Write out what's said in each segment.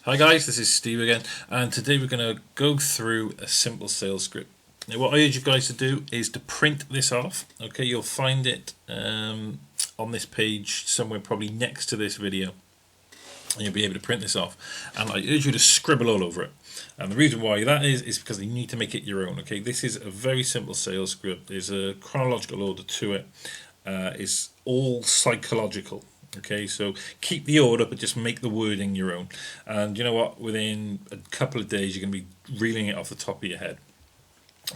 Hi guys, this is Steve again, and today we're going to go through a simple sales script. Now what I urge you guys to do is to print this off. Okay, you'll find it on this page somewhere, probably next to this video, and you'll be able to print this off. And I urge you to scribble all over it. And the reason why that is because you need to make it your own. Okay, this is a very simple sales script. There's a chronological order to it. It's all psychological. Okay, so keep the order, but just make the wording your own. And you know what? Within a couple of days, you're going to be reeling it off the top of your head.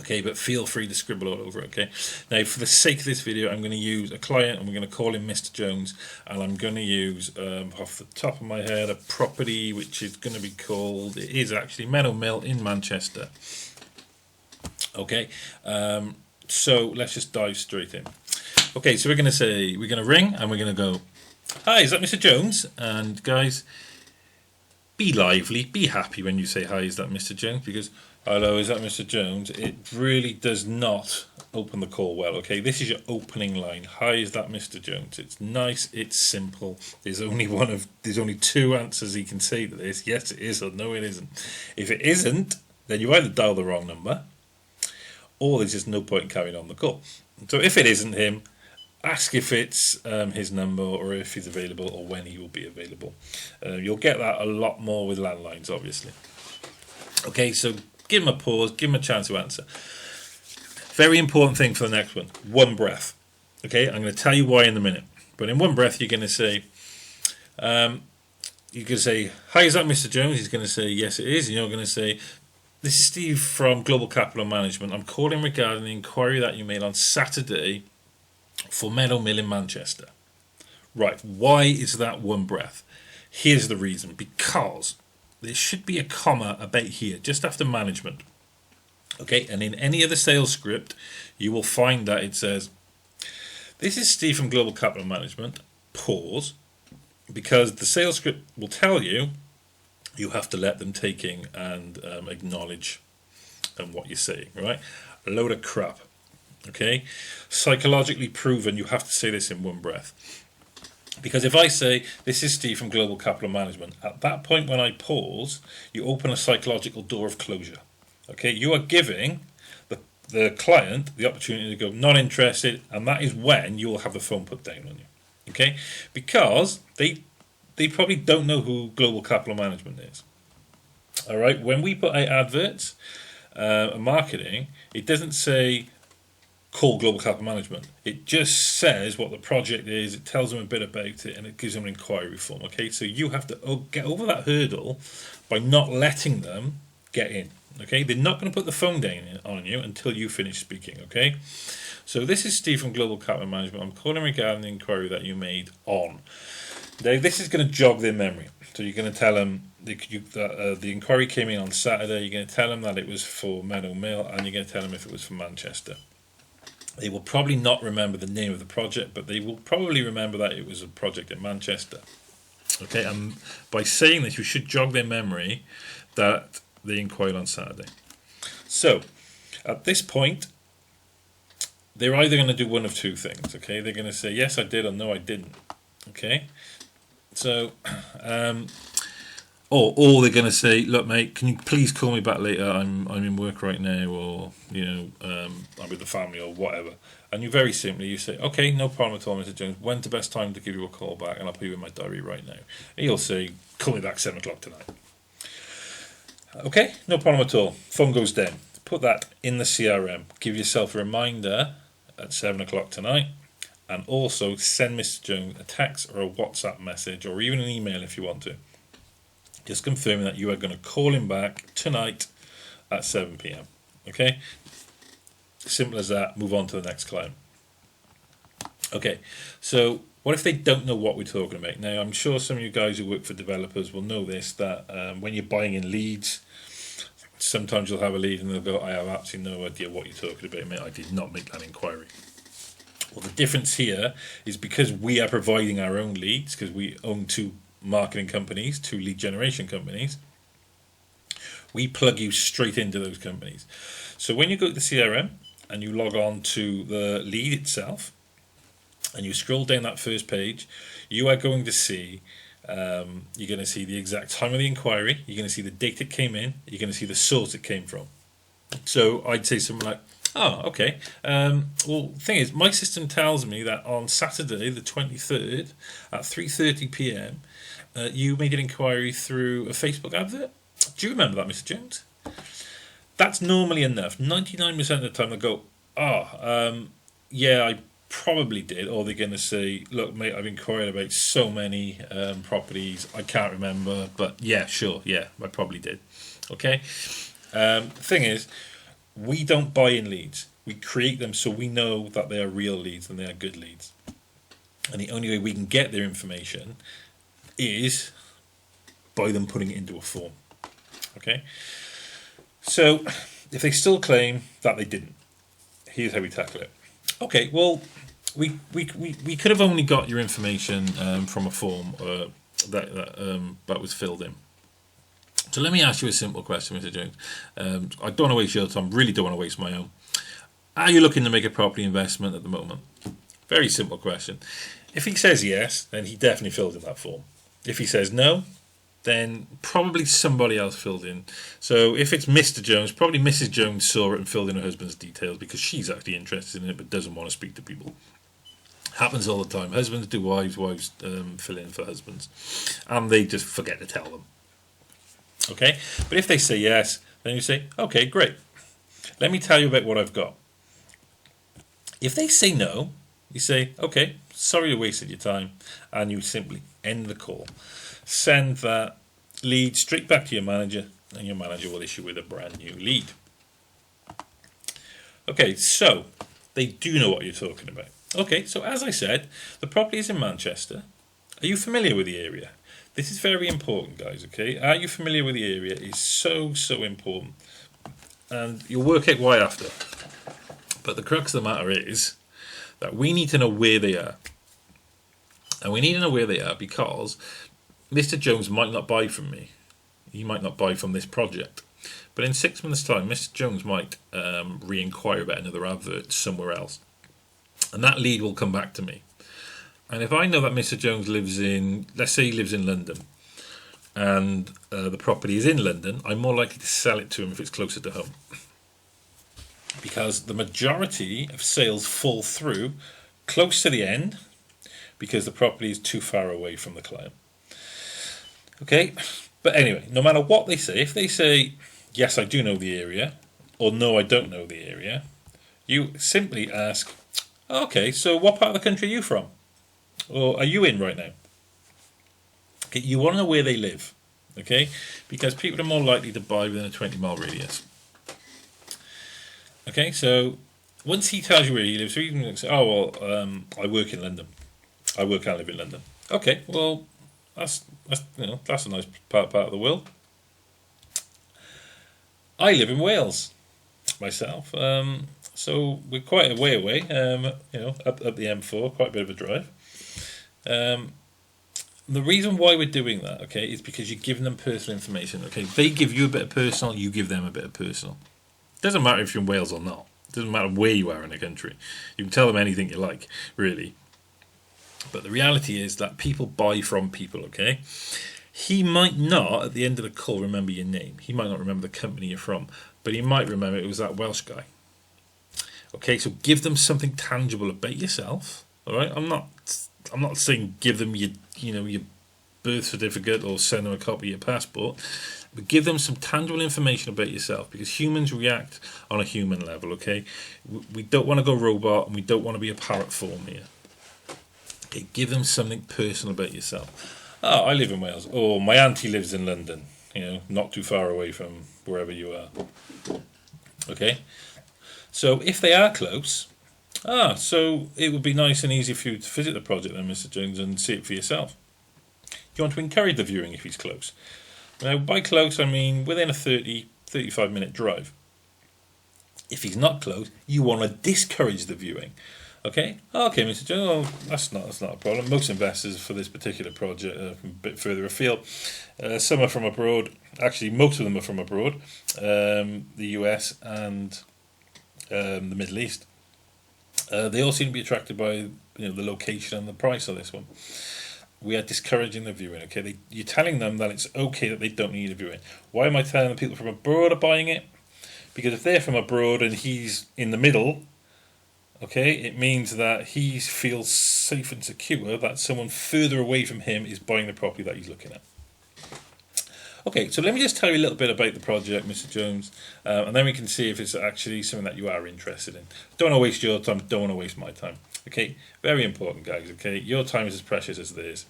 Okay, but feel free to scribble all over it. Okay, now for the sake of this video, I'm going to use a client, and we're going to call him Mr. Jones, and I'm going to use off the top of my head a property which is going to be called. It is actually Meadow Mill in Manchester. Okay, so let's just dive straight in. Okay, so we're going to ring, and we're going to go, "Hi, is that Mr. Jones?" And guys, be lively, be happy when you say, "Hi, is that Mr. Jones?" Because, "Hello, is that Mr. Jones?" It really does not open the call well. Okay, this is your opening line. "Hi, is that Mr. Jones?" It's nice, it's simple. There's only two answers he can say to this. Yes, it is, or no, it isn't. If it isn't, then you either dial the wrong number, or there's just no point in carrying on the call. So if it isn't him, ask if it's his number, or if he's available, or when he will be available. You'll get that a lot more with landlines, obviously. Okay, so give him a pause, give him a chance to answer. Very important thing for the next one breath. Okay, I'm going to tell you why in a minute. But in one breath, you're going to say, "Hi, is that Mr. Jones?" He's going to say, "Yes, it is." And you're going to say, "This is Steve from Global Capital Management. I'm calling regarding the inquiry that you made on Saturday for Meadow Mill in Manchester." Right, why is that one breath? Here's the reason. Because there should be a comma about here, just after management. Okay, and in any other sales script, you will find that it says, "This is Steve from Global Capital Management," pause, because the sales script will tell you you have to let them take in and acknowledge what you're saying, right? A load of crap. Okay, psychologically proven, you have to say this in one breath. Because if I say, "This is Steve from Global Capital Management," at that point when I pause, you open a psychological door of closure. Okay, you are giving the client the opportunity to go, "Not interested," and that is when you will have the phone put down on you. Okay, because they probably don't know who Global Capital Management is. All right, when we put out adverts, marketing, it doesn't say call Global Capital Management. It just says what the project is, it tells them a bit about it, and it gives them an inquiry form. Okay, so you have to get over that hurdle by not letting them get in. Okay, they're not going to put the phone down on you until you finish speaking. Okay, so this is Steve from Global Capital Management. I'm calling regarding the inquiry that you made on. Now, this is going to jog their memory. So you're going to tell them that the inquiry came in on Saturday. You're going to tell them that it was for Meadow Mill, and you're going to tell them if it was for Manchester. They will probably not remember the name of the project, but they will probably remember that it was a project in Manchester. Okay, and by saying this, you should jog their memory that they inquired on Saturday. So, at this point, they're either going to do one of two things. Okay, they're going to say, "Yes, I did," or "No, I didn't." Okay, so, or they're going to say, "Look, mate, can you please call me back later? I'm in work right now," or "I'm with the family," or whatever. And you very simply you say, "Okay, no problem at all, Mr. Jones. When's the best time to give you a call back?" And I'll put you in my diary right now. And you'll say, "Call me back 7 o'clock tonight." Okay, no problem at all. Phone goes down. Put that in the CRM. Give yourself a reminder at 7 o'clock tonight. And also send Mr. Jones a text or a WhatsApp message, or even an email if you want to, just confirming that you are going to call him back tonight at 7 p.m. Okay? Simple as that. Move on to the next client. Okay, so what if they don't know what we're talking about? Now, I'm sure some of you guys who work for developers will know this, that when you're buying in leads, sometimes you'll have a lead and they'll go, "I have absolutely no idea what you're talking about, mate. I did not make that inquiry." Well, the difference here is because we are providing our own leads, because we own two marketing companies, two lead generation companies, we plug you straight into those companies. So when you go to the CRM and you log on to the lead itself and you scroll down that first page, you are going to see You're going to see the exact time of the inquiry. You're going to see the date it came in. You're going to see the source it came from. So I'd say something like, oh, okay. Well, the thing is, my system tells me that on Saturday, the 23rd, at 3:30 p.m., you made an inquiry through a Facebook advert. Do you remember that, Mr. Jones? That's normally enough. 99% of the time, they go, yeah, I probably did. Or they're going to say, look, mate, I've inquired about so many properties, I can't remember, but yeah, sure, yeah, I probably did. Okay? The thing is, we don't buy in leads. We create them so we know that they are real leads and they are good leads. And the only way we can get their information is by them putting it into a form. Okay? So, if they still claim that they didn't, here's how we tackle it. Okay, well, we could have only got your information from a form that was filled in. So let me ask you a simple question, Mr. Jones. I don't want to waste your time, really don't want to waste my own. Are you looking to make a property investment at the moment? Very simple question. If he says yes, then he definitely filled in that form. If he says no, then probably somebody else filled in. So if it's Mr. Jones, probably Mrs. Jones saw it and filled in her husband's details because she's actually interested in it but doesn't want to speak to people. Happens all the time. Husbands do wives, wives fill in for husbands. And they just forget to tell them. Okay, but if they say yes, then you say, okay, great. Let me tell you about what I've got. If they say no, you say, okay, sorry you wasted your time, and you simply end the call. Send that lead straight back to your manager, and your manager will issue with a brand new lead. Okay, so they do know what you're talking about. Okay, so as I said, the property is in Manchester. Are you familiar with the area? This is very important, guys, okay? Are you familiar with the area? It's so important. And you'll work out why after. But the crux of the matter is that we need to know where they are. And we need to know where they are because Mr. Jones might not buy from me. He might not buy from this project. But in 6 months' time, Mr. Jones might re-inquire about another advert somewhere else. And that lead will come back to me. And if I know that Mr. Jones lives in, let's say he lives in London, and the property is in London, I'm more likely to sell it to him if it's closer to home. Because the majority of sales fall through close to the end because the property is too far away from the client. Okay, but anyway, no matter what they say, if they say, yes, I do know the area, or no, I don't know the area, you simply ask, okay, so what part of the country are you from? Or are you in right now? Okay, you want to know where they live, okay? Because people are more likely to buy within a 20-mile radius. Okay, so once he tells you where he lives, so you can say, oh, well, I work in London. I work and live in London. Okay, well, that's a nice part of the world. I live in Wales myself, so we're quite a way away, up the M4, quite a bit of a drive. The reason why we're doing that, okay, is because you're giving them personal information. Okay, they give you a bit of personal, you give them a bit of personal. It doesn't matter if you're in Wales or not. It doesn't matter where you are in the country. You can tell them anything you like, really. But the reality is that people buy from people, okay? He might not, at the end of the call, remember your name. He might not remember the company you're from, but he might remember it was that Welsh guy. Okay, so give them something tangible about yourself. All right, I'm not saying give them your birth certificate or send them a copy of your passport, but give them some tangible information about yourself because humans react on a human level. Okay, we don't want to go robot and we don't want to be a parrot form here. Okay, give them something personal about yourself. Oh, I live in Wales. Oh, my auntie lives in London. Not too far away from wherever you are. Okay, so if they are close. So it would be nice and easy for you to visit the project then, Mr. Jones, and see it for yourself. You want to encourage the viewing if he's close. Now, by close, I mean within a 35-minute drive. If he's not close, you want to discourage the viewing. Okay, Mr. Jones, that's not a problem. Most investors for this particular project are a bit further afield. Some are from abroad. Actually, most of them are from abroad, the US and the Middle East. They all seem to be attracted by the location and the price of this one. we are discouraging the viewing. Okay, you're telling them that it's okay that they don't need a viewing. Why am I telling the people from abroad are buying it? Because if they're from abroad and he's in the middle, okay, it means that he feels safe and secure that someone further away from him is buying the property that he's looking at. Okay, so let me just tell you a little bit about the project, Mr. Jones, and then we can see if it's actually something that you are interested in. Don't want to waste your time, don't want to waste my time. Okay, very important, guys, okay? Your time is as precious as theirs.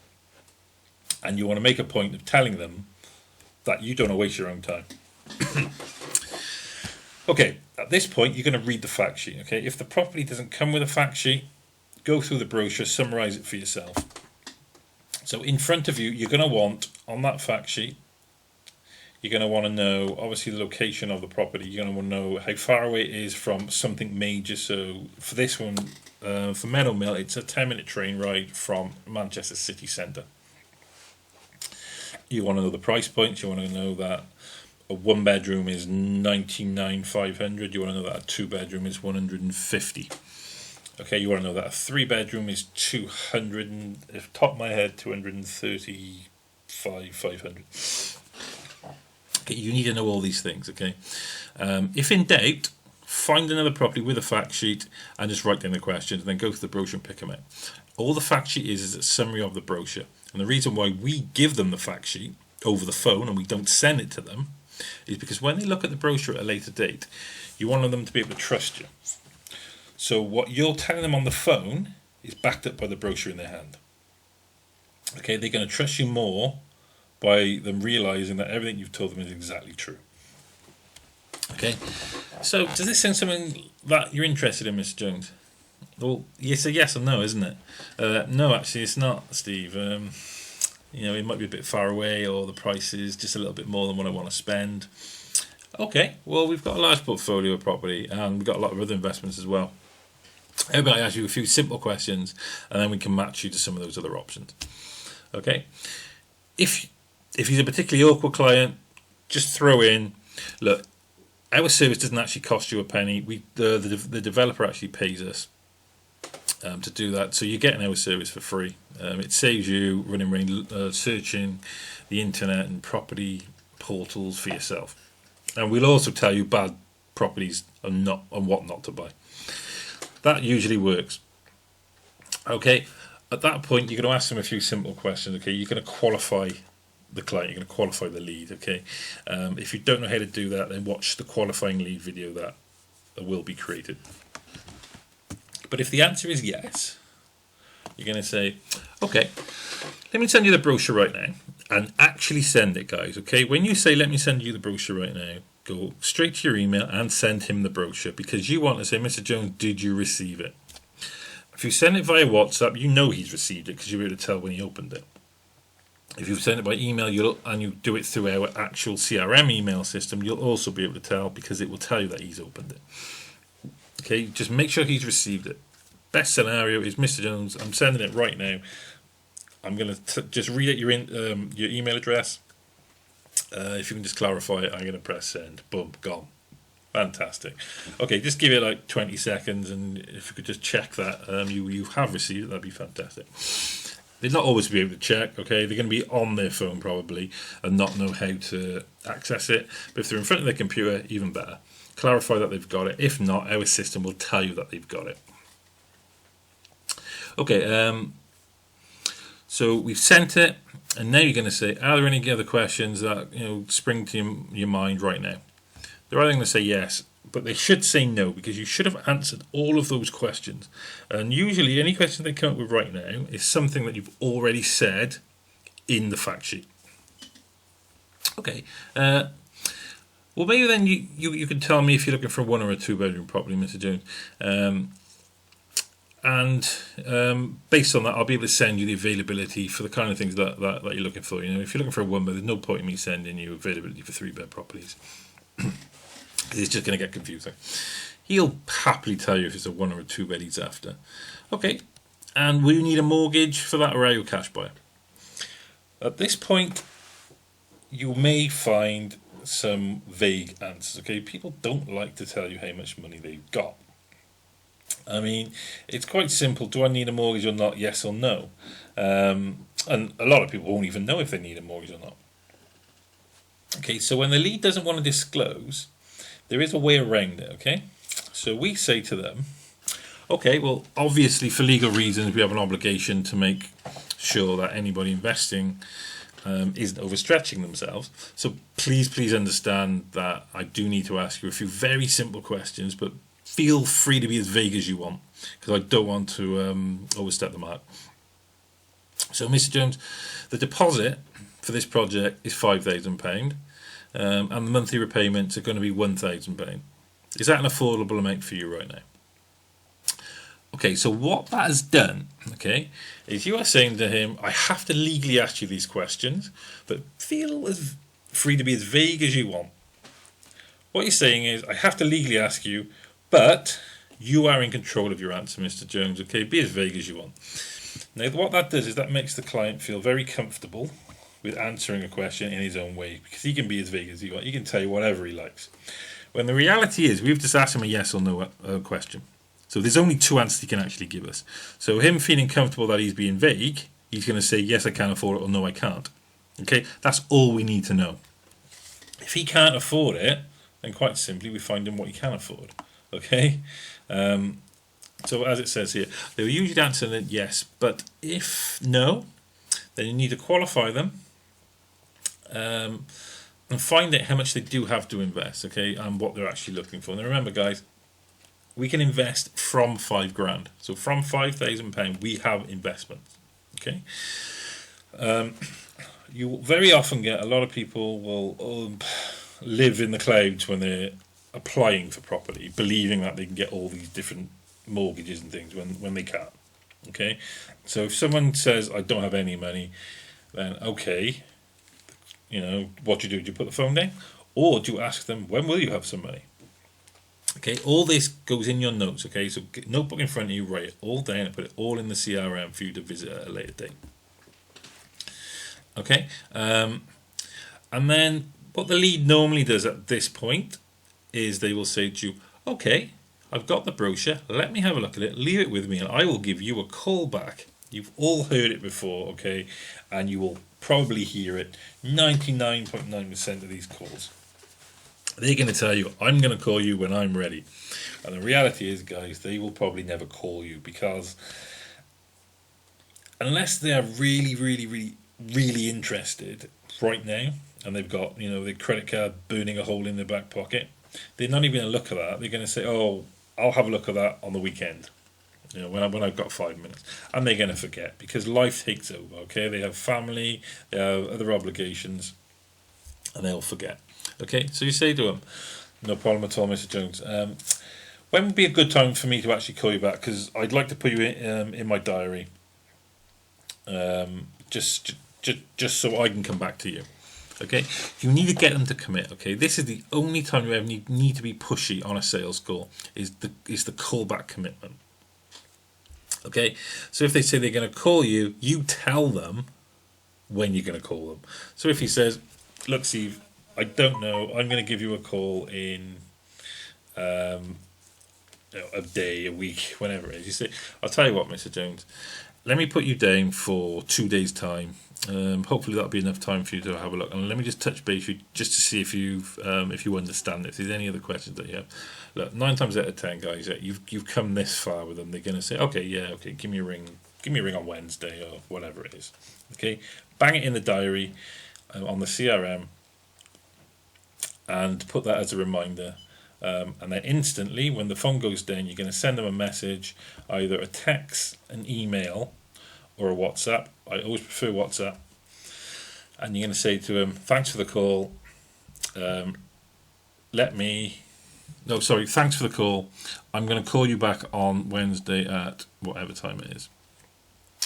And you want to make a point of telling them that you don't want to waste your own time. Okay, at this point, you're going to read the fact sheet, okay? If the property doesn't come with a fact sheet, go through the brochure, summarise it for yourself. So in front of you, you're going to want, on that fact sheet, you're going to want to know, obviously, the location of the property. You're going to want to know how far away it is from something major. So for this one, for Meadowmill, it's a 10-minute train ride from Manchester city centre. You want to know the price points. You want to know that a 1-bedroom is 99,500. You want to know that a 2-bedroom is 150. Okay, you want to know that a 3-bedroom is 200, and off the top of my head, 235,500. Okay, you need to know all these things, okay? If in doubt, find another property with a fact sheet and just write down the questions and then go to the brochure and pick them out. All the fact sheet is a summary of the brochure. And the reason why we give them the fact sheet over the phone and we don't send it to them is because when they look at the brochure at a later date, you want them to be able to trust you. So what you're telling them on the phone is backed up by the brochure in their hand. Okay, they're going to trust you more by them realising that everything you've told them is exactly true. Okay, so does this sound something that you're interested in, Mr. Jones? Well, it's a yes or no, isn't it? No, actually, it's not, Steve. It might be a bit far away, or the price is just a little bit more than what I want to spend. Okay, well, we've got a large portfolio of property, and we've got a lot of other investments as well. How about I ask you a few simple questions, and then we can match you to some of those other options. Okay, if he's a particularly awkward client, just throw in, look, our service doesn't actually cost you a penny. The developer actually pays us to do that, so you're getting our service for free. It saves you running around searching the internet and property portals for yourself. And we'll also tell you bad properties and what not to buy. That usually works. Okay, at that point, you're going to ask them a few simple questions. Okay, you're going to qualify the client, you're going to qualify the lead. Okay, if you don't know how to do that, then watch the qualifying lead video that will be created. But if the answer is yes, you're going to say, okay, let me send you the brochure right now, and actually send it, guys. Okay, when you say let me send you the brochure right now, go straight to your email and send him the brochure, because you want to say, Mr. Jones, did you receive it? If you send it via WhatsApp, you know he's received it because you'll be able to tell when he opened it. If you send it by email and you do it through our actual CRM email system, you'll also be able to tell because it will tell you that he's opened it. Okay, just make sure he's received it. Best scenario is, Mr. Jones, I'm sending it right now. I'm going to just read out your email address. If you can just clarify it, I'm going to press send. Boom, gone. Fantastic. Okay, just give it like 20 seconds, and if you could just check that you have received it, that'd be fantastic. They'll not always be able to check, okay? They're going to be on their phone probably and not know how to access it. But if they're in front of their computer, even better. Clarify that they've got it. If not, our system will tell you that they've got it. Okay, so we've sent it, and now you're going to say, are there any other questions that spring to your mind right now? They're either going to say yes, but they should say no, because you should have answered all of those questions. And usually any question they come up with right now is something that you've already said in the fact sheet. Okay, well, maybe then you can tell me if you're looking for a 1 or a 2-bedroom property, Mr. Jones. And based on that, I'll be able to send you the availability for the kind of things that you're looking for. If you're looking for a 1-bed, there's no point in me sending you availability for 3-bed properties. It's just going to get confusing. He'll happily tell you if it's a 1 or a 2-bed he's after. Okay, and will you need a mortgage for that, or are you a cash buyer? At this point, you may find some vague answers. Okay, people don't like to tell you how much money they've got. I mean, it's quite simple. Do I need a mortgage or not? Yes or no. And a lot of people won't even know if they need a mortgage or not. Okay, so when the lead doesn't want to disclose, there is a way around it, okay? So we say to them, okay, well, obviously for legal reasons, we have an obligation to make sure that anybody investing isn't overstretching themselves. So please understand that I do need to ask you a few very simple questions, but feel free to be as vague as you want, because I don't want to overstep the mark. So, Mr. Jones, the deposit for this project is £5,000, and the monthly repayments are going to be £1,000. Is that an affordable amount for you right now? Okay, so what that has done, okay, is you are saying to him, I have to legally ask you these questions, but feel as free to be as vague as you want. What you're saying is, I have to legally ask you, but you are in control of your answer, Mr. Jones, okay? Be as vague as you want. Now, what that does is that makes the client feel very comfortable with answering a question in his own way, because he can be as vague as he wants. He can tell you whatever he likes. When the reality is, we've just asked him a yes or no question. So there's only two answers he can actually give us. So him feeling comfortable that he's being vague, he's going to say, yes, I can afford it, or no, I can't. Okay, that's all we need to know. If he can't afford it, then quite simply, we find him what he can afford. Okay? So as it says here, they will usually answer that yes, but if no, then you need to qualify them and find out how much they do have to invest, okay, and what they're actually looking for. Now remember, guys, we can invest from £5,000. So from £5,000, we have investments, okay. You very often get a lot of people will live in the clouds when they're applying for property, believing that they can get all these different mortgages and things when they can't. Okay, so if someone says I don't have any money, then okay, you know what do? Do you put the phone down, or do you ask them when will you have some money? Okay, all this goes in your notes. Okay, so get notebook in front of you, write it all down, and put it all in the CRM for you to visit at a later date. Okay, and then what the lead normally does at this point is they will say to you, okay, I've got the brochure, let me have a look at it, leave it with me, and I will give you a call back. You've all heard it before, okay, and you will probably hear it 99.9% of these calls. They're going to tell you, I'm going to call you when I'm ready. And the reality is, guys, they will probably never call you, because unless they are really interested right now, and they've got, you know, their credit card burning a hole in their back pocket, they're not even going to look at that. They're going to say, oh, I'll have a look at that on the weekend, you know, when I've got 5 minutes. And they're going to forget, because life takes over, okay? They have family, they have other obligations, and they'll forget. Okay, so you say to them, no problem at all, Mr. Jones. When would be a good time for me to actually call you back? Because I'd like to put you in my diary, just so I can come back to you. Okay, you need to get them to commit. Okay, this is the only time you ever need to be pushy on a sales call, is the callback commitment. Okay, so if they say they're going to call you, you tell them when you're going to call them. So if he says, look, Steve, I don't know, I'm going to give you a call in a day, a week, whenever it is. You say, I'll tell you what, Mr. Jones, let me put you down for 2 days' time. Hopefully that'll be enough time for you to have a look. And let me just touch base with you just to see if you understand it. If there's any other questions that you have. Look, 9 times out of 10, guys, you've come this far with them. They're going to say, okay, give me a ring on Wednesday or whatever it is. Okay, bang it in the diary on the CRM and put that as a reminder. And then instantly, when the phone goes down, you're going to send them a message, either a text, an email, or a WhatsApp. I always prefer WhatsApp. And you're going to say to them, thanks for the call. Thanks for the call. I'm going to call you back on Wednesday at whatever time it is.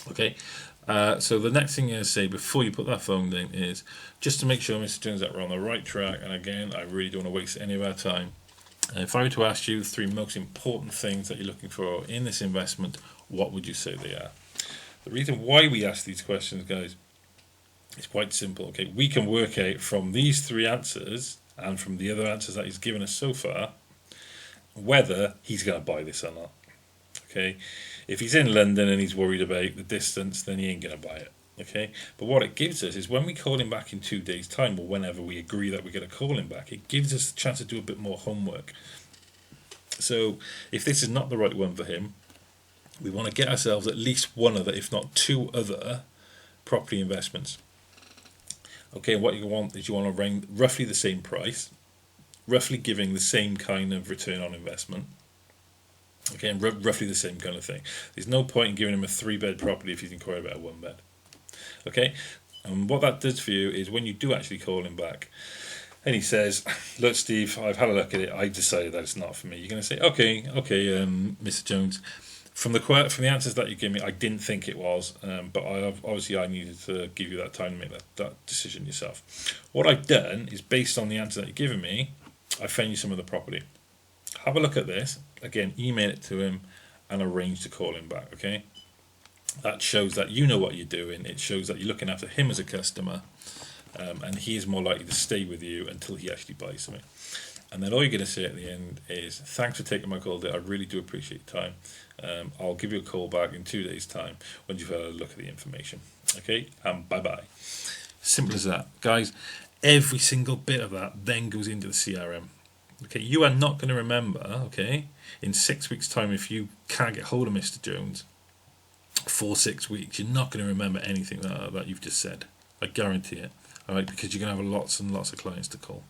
Okay. So the next thing you're going to say before you put that phone down is, just to make sure, Mr. Jones, that we're on the right track. And again, I really don't want to waste any of our time. If I were to ask you the 3 most important things that you're looking for in this investment, what would you say they are? The reason why we ask these questions, guys, is quite simple. Okay, we can work out from these 3 answers and from the other answers that he's given us so far whether he's going to buy this or not. Okay, if he's in London and he's worried about the distance, then he ain't going to buy it. Okay, but what it gives us is when we call him back in 2 days' time, or whenever we agree that we're going to call him back, it gives us a chance to do a bit more homework. So if this is not the right one for him, we want to get ourselves at least one other, if not two other, property investments. Okay, what you want is you want to range roughly the same price, roughly giving the same kind of return on investment. Okay, and roughly the same kind of thing. There's no point in giving him a 3-bed property if he's inquiring about a 1-bed. Okay, and what that does for you is when you do actually call him back and he says, look, Steve, I've had a look at it, I decided that it's not for me, you're going to say, okay, Mr. Jones, from the answers that you give me, I didn't think it was, but I needed to give you that time to make that decision yourself. What I've done is, based on the answer that you've given me, I found you some of the property. Have a look at this, again, email it to him and arrange to call him back, okay? That shows that you know what you're doing. It shows that you're looking after him as a customer, and he is more likely to stay with you until he actually buys something. And then all you're going to say at the end is, thanks for taking my call today. I really do appreciate your time. I'll give you a call back in 2 days' time when you've had a look at the information. Okay, and bye-bye. Simple as that. Guys, every single bit of that then goes into the CRM. Okay, you are not going to remember, okay, in 6 weeks' time, if you can't get hold of Mr. Jones for 6 weeks, you're not going to remember anything that you've just said. I guarantee it. All right, because you're going to have lots and lots of clients to call.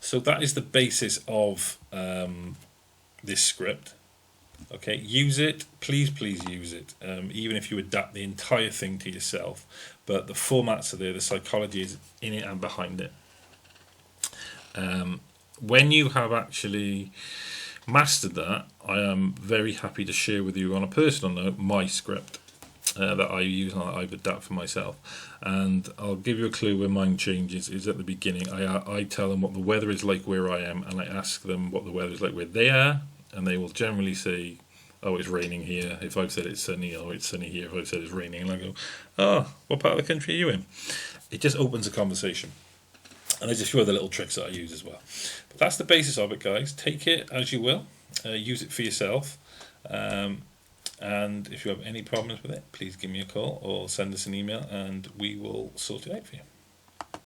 So that is the basis of this script. Okay, use it. Please use it. Even if you adapt the entire thing to yourself, but the formats are there. The psychology is in it and behind it. When you have actually mastered that, I am very happy to share with you on a personal note my script that I use and I've adapted for myself. And I'll give you a clue where mine changes is at the beginning. I tell them what the weather is like where I am, and I ask them what the weather is like where they are, and they will generally say, oh, it's raining here. If I've said it's sunny, oh, it's sunny here. If I've said it's raining, and I go, oh, what part of the country are you in? It just opens a conversation. And I just show the little tricks that I use as well. But that's the basis of it, guys. Take it as you will. Use it for yourself. And if you have any problems with it, please give me a call or send us an email and we will sort it out for you.